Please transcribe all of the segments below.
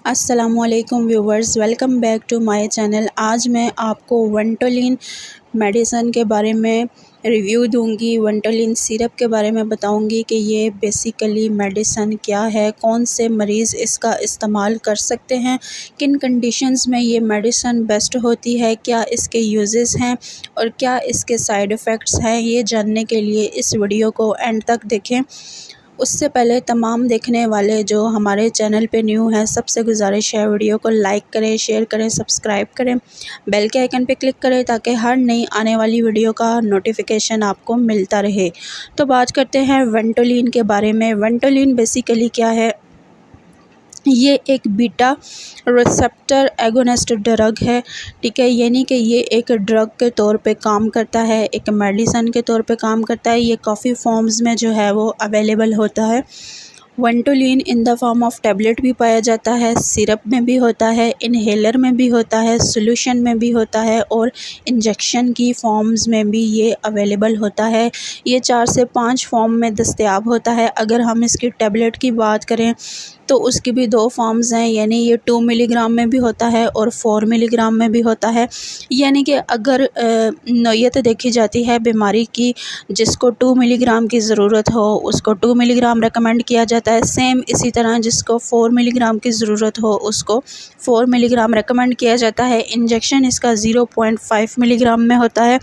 अस्सलामुअलैकुम viewers, welcome back to my channel. आज मैं आपको वेंटोलिन मेडिसन के बारे में रिव्यू दूंगी। वेंटोलिन सिरप के बारे में बताऊंगी कि ये बेसिकली मेडिसन क्या है, कौन से मरीज़ इसका इस्तेमाल कर सकते हैं, किन कंडीशंस में ये मेडिसन बेस्ट होती है, क्या इसके यूजेस हैं और क्या इसके साइड इफ़ेक्ट्स हैं। ये जानने के लिए इस वीडियो को एंड तक देखें। उससे पहले तमाम देखने वाले जो हमारे चैनल पे न्यू हैं, सबसे गुजारिश है वीडियो को लाइक करें, शेयर करें, सब्सक्राइब करें, बेल के आइकन पे क्लिक करें ताकि हर नई आने वाली वीडियो का नोटिफिकेशन आपको मिलता रहे। तो बात करते हैं वेंटोलिन के बारे में। वेंटोलिन बेसिकली क्या है? ये एक बीटा रिसेप्टर एगोनिस्ट ड्रग है, ठीक है। यानी कि ये एक ड्रग के तौर पे काम करता है, एक मेडिसन के तौर पे काम करता है। ये काफ़ी फॉर्म्स में जो है वो अवेलेबल होता है। Ventolin in the form of tablet भी पाया जाता है, सिरप में भी होता है, इनहेलर में भी होता है, सॉल्यूशन में भी होता है और इंजेक्शन की फॉर्म्स में भी ये अवेलेबल होता है। ये 4 से 5 फॉर्म में दस्तयाब होता है। अगर हम इसकी टैबलेट की बात करें तो उसकी भी 2 फॉर्म्स हैं, यानी ये 2 मिलीग्राम में भी होता है और 4 मिलीग्राम में भी होता है। यानी कि अगर नौयत देखी जाती है बीमारी की, जिसको 2 मिलीग्राम की ज़रूरत हो उसको 2 मिलीग्राम रेकमेंड किया जाता है। सेम इसी तरह जिसको 4 मिलीग्राम की ज़रूरत हो उसको 4 मिलीग्राम रेकमेंड किया जाता है। इंजेक्शन इसका 0.5 मिलीग्राम में होता है।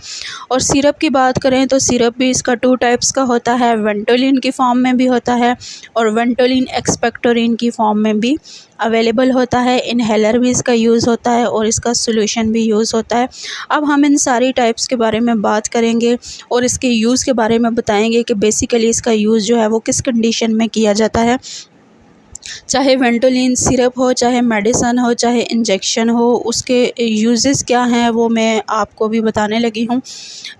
और सिरप की बात करें तो सिरप भी इसका 2 टाइप्स का होता है, वेंटोलिन की फॉर्म में भी होता है और वेंटोलिन एक्सपेक्टोरिन की फॉर्म में भी अवेलेबल होता है। इनहेलर भी इसका यूज़ होता है और इसका सॉल्यूशन भी यूज़ होता है। अब हम इन सारी टाइप्स के बारे में बात करेंगे और इसके यूज़ के बारे में बताएंगे कि बेसिकली इसका यूज़ जो है वो किस कंडीशन में किया जाता है। चाहे वेंटोलिन सिरप हो, चाहे मेडिसन हो, चाहे इंजेक्शन हो, उसके यूजेस क्या हैं वो मैं आपको भी बताने लगी हूँ।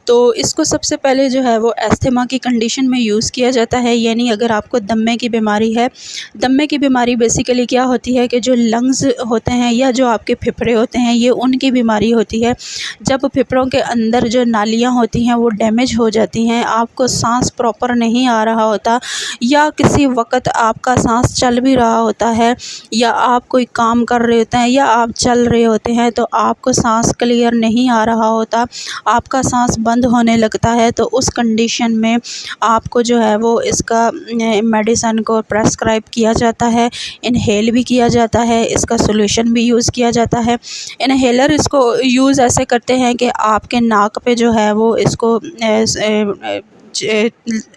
तो इसको सबसे पहले जो है वो अस्थमा की कंडीशन में यूज़ किया जाता है। यानी अगर आपको दम्मे की बीमारी है, दम्मे की बीमारी बेसिकली क्या होती है कि जो लंग्स होते हैं या जो आपके फेफड़े होते हैं, ये उनकी बीमारी होती है। जब फेफड़ों के अंदर जो नालियाँ होती हैं वो डैमेज हो जाती हैं, आपको सांस प्रॉपर नहीं आ रहा होता या किसी वक्त आपका सांस चल भी रहा होता है या आप कोई काम कर रहे होते हैं या आप चल रहे होते हैं तो आपको सांस क्लियर नहीं आ रहा होता, आपका सांस बंद होने लगता है, तो उस कंडीशन में आपको जो है वो इसका मेडिसन को प्रेस्क्राइब किया जाता है। इनहेल भी किया जाता है, इसका सॉल्यूशन भी यूज़ किया जाता है। इनहेलर इसको यूज़ ऐसे करते हैं कि आपके नाक पे जो है वो इसको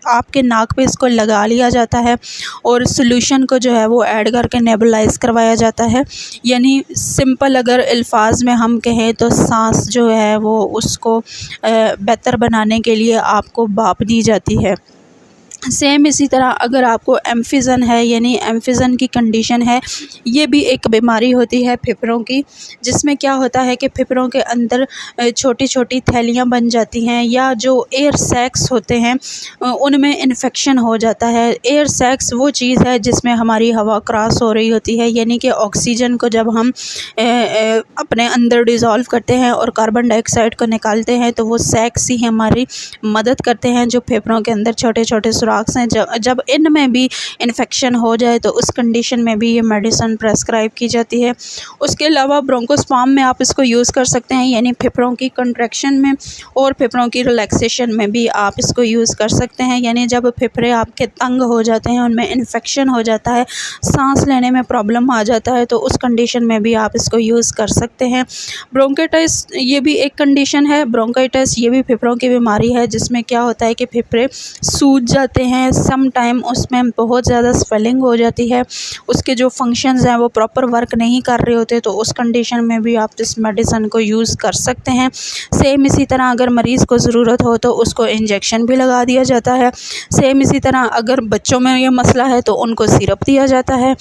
आपके नाक पे इसको लगा लिया जाता है और सॉल्यूशन को जो है वो ऐड करके नेबुलाइज करवाया जाता है। यानी सिंपल अगर अल्फाज में हम कहें तो सांस जो है वो उसको बेहतर बनाने के लिए आपको भाप दी जाती है। सेम इसी तरह अगर आपको एम्फिज़न है, यानी एम्फिज़न की कंडीशन है, ये भी एक बीमारी होती है फेफड़ों की, जिसमें क्या होता है कि फेफड़ों के अंदर छोटी छोटी थैलियाँ बन जाती हैं या जो एयर सैक्स होते हैं उनमें इन्फेक्शन हो जाता है। एयर सैक्स वो चीज़ है जिसमें हमारी हवा क्रॉस हो रही होती है, यानी कि ऑक्सीजन को जब हम अपने अंदर डिज़ोल्व करते हैं और कार्बन डाइऑक्साइड को निकालते हैं तो वो सैक्स ही हमारी मदद करते हैं, जो फेफड़ों के अंदर छोटे छोटे हैं। जब इनमें भी इन्फेक्शन हो जाए तो उस कंडीशन में भी ये मेडिसिन प्रेस्क्राइब की जाती है। उसके अलावा ब्रोंकोस्पाम में आप इसको यूज़ कर सकते हैं, यानी फेफड़ों की कंट्रैक्शन में और फेफड़ों की रिलैक्सेशन में भी आप इसको यूज़ कर सकते हैं। यानी जब फेफड़े आपके तंग हो जाते हैं, उनमें इन्फेक्शन हो जाता है, सांस लेने में प्रॉब्लम आ जाता है, तो उस कंडीशन में भी आप इसको यूज़ कर सकते हैं। ब्रोंकाइटिस ये भी एक कंडीशन है। ब्रोंकाइटिस ये भी फेफड़ों की बीमारी है, जिसमें क्या होता है कि फेफड़े सूज जाते हैं, सम टाइम उसमें बहुत ज़्यादा स्वेलिंग हो जाती है, उसके जो फंक्शंस हैं वो प्रॉपर वर्क नहीं कर रहे होते, तो उस कंडीशन में भी आप इस मेडिसिन को यूज़ कर सकते हैं। सेम इसी तरह अगर मरीज़ को ज़रूरत हो तो उसको इंजेक्शन भी लगा दिया जाता है। सेम इसी तरह अगर बच्चों में ये मसला है तो उनको सिरप दिया जाता है,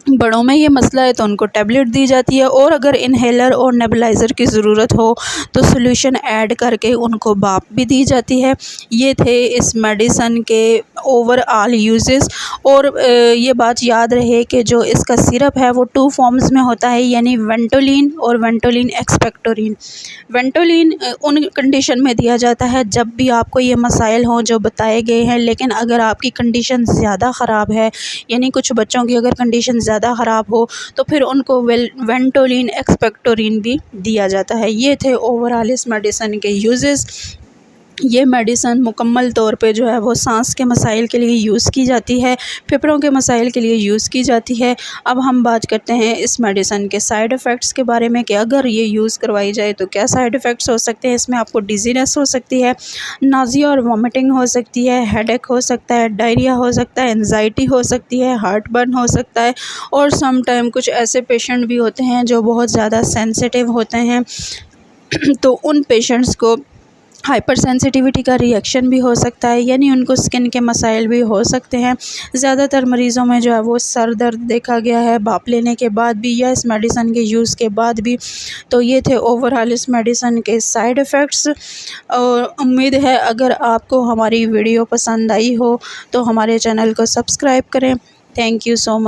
बड़ों में ये मसला है तो उनको टैबलेट दी जाती है, और अगर इनहेलर और नेबुलाइज़र की ज़रूरत हो तो सॉल्यूशन ऐड करके उनको भाप भी दी जाती है। ये थे इस मेडिसन के ओवरऑल यूजेस। और ये बात याद रहे कि जो इसका सिरप है वो 2 फॉर्म्स में होता है, यानी वेंटोलिन और वेंटोलिन एक्सपेक्टोरिन। वेंटोलिन उन कंडीशन में दिया जाता है जब भी आपको ये मसाइल हों जो बताए गए हैं, लेकिन अगर आपकी कंडीशन ज़्यादा ख़राब है, यानी कुछ बच्चों की अगर कंडीशन ज़्यादा ख़राब हो तो फिर उनको वेंटोलिन एक्सपेक्टोरिन भी दिया जाता है। ये थे ओवरऑल इस मेडिसिन के यूजेस। ये मेडिसन मुकम्मल तौर पे जो है वो सांस के मसाइल के लिए यूज़ की जाती है, फेफड़ों के मसाइल के लिए यूज़ की जाती है। अब हम बात करते हैं इस मेडिसन के साइड इफ़ेक्ट्स के बारे में कि अगर ये यूज़ करवाई जाए तो क्या साइड इफ़ेक्ट्स हो सकते हैं। इसमें आपको डिज़ीनेस हो सकती है, नाज़िया और वॉमिटिंग हो सकती है, हेडेक हो सकता है, डायरिया हो सकता है, एंजाइटी हो सकती है, हार्ट बर्न हो सकता है और सम टाइम कुछ ऐसे पेशेंट भी होते हैं जो बहुत ज़्यादा सेंसिटिव होते हैं तो उन पेशेंट्स को हाइपर सेंसिटिविटी का रिएक्शन भी हो सकता है, यानी उनको स्किन के मसाइल भी हो सकते हैं। ज़्यादातर मरीज़ों में जो है वो सर दर्द देखा गया है भाप लेने के बाद भी या इस मेडिसिन के यूज़ के बाद भी। तो ये थे ओवरऑल इस मेडिसिन के साइड इफ़ेक्ट्स। और उम्मीद है अगर आपको हमारी वीडियो पसंद आई हो तो हमारे चैनल को सब्सक्राइब करें। Thank you so much.